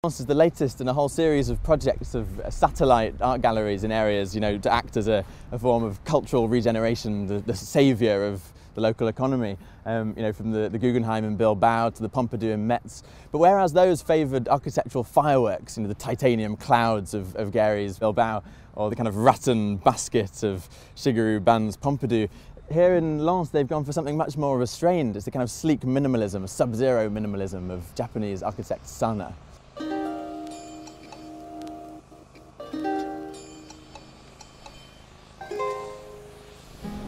Lans is the latest in a whole series of projects of satellite art galleries in areas, to act as a form of cultural regeneration, the saviour of the local economy, from the Guggenheim in Bilbao to the Pompidou in Metz. But whereas those favoured architectural fireworks, the titanium clouds of Gary's Bilbao, or the kind of rattan basket of Shigeru Ban's Pompidou, here in Lens they've gone for something much more restrained. It's the kind of sleek minimalism, a sub-zero minimalism of Japanese architect Sana.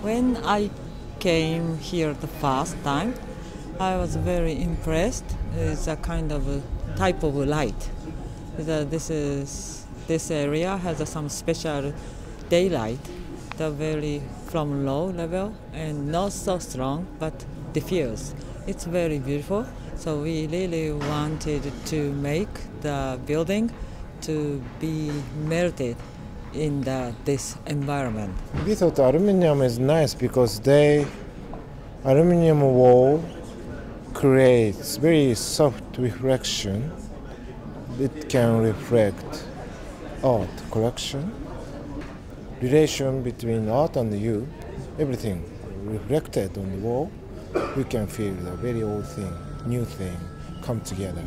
When I came here the first time, I was very impressed. It's a kind of a type of light. This area has some special daylight, very from low level and not so strong, but diffuse. It's very beautiful. So we really wanted to make the building to be melted in this environment. We thought aluminum is nice because aluminum wall creates very soft reflection. It can reflect art collection, relation between art and you, everything reflected on the wall. You can feel the very old thing, new thing come together.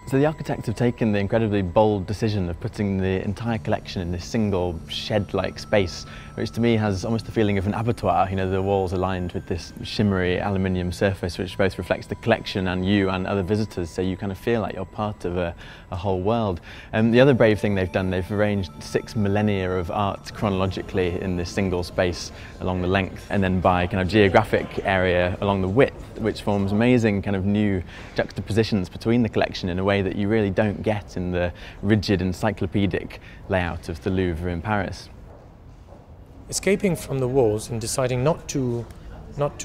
So the architects have taken the incredibly bold decision of putting the entire collection in this single shed-like space, which to me has almost the feeling of an abattoir. The walls are lined with this shimmery aluminium surface which both reflects the collection and you and other visitors, so you kind of feel like you're part of a whole world. The other brave thing they've done, they've arranged 6 millennia of art chronologically in this single space along the length, and then by kind of geographic area along the width, which forms amazing kind of new juxtapositions between the collection in a way that you really don't get in the rigid encyclopedic layout of the Louvre in Paris. Escaping from the walls and deciding not to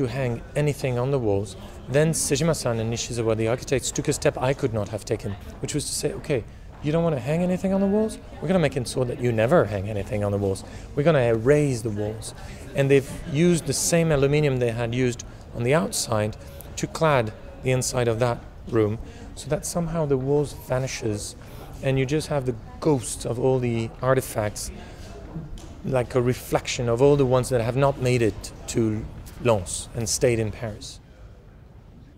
hang anything on the walls, then Sejima-san and Nishizawa, the architects, took a step I could not have taken, which was to say, okay, you don't want to hang anything on the walls? We're going to make it so that you never hang anything on the walls. We're going to erase the walls. And they've used the same aluminium they had used on the outside to clad the inside of that room, so that somehow the walls vanishes and you just have the ghosts of all the artifacts, like a reflection of all the ones that have not made it to Lens and stayed in Paris.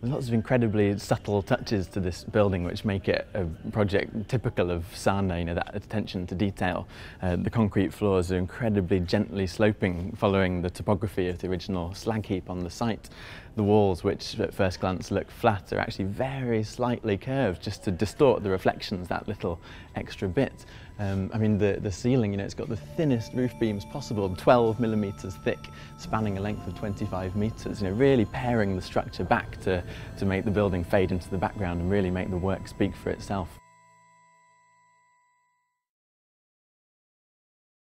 There's lots of incredibly subtle touches to this building which make it a project typical of Sana, that attention to detail. The concrete floors are incredibly gently sloping, following the topography of the original slag heap on the site. The walls, which at first glance look flat, are actually very slightly curved just to distort the reflections that little extra bit. The ceiling, it's got the thinnest roof beams possible, 12 millimeters thick, spanning a length of 25 meters, really paring the structure back to make the building fade into the background and really make the work speak for itself.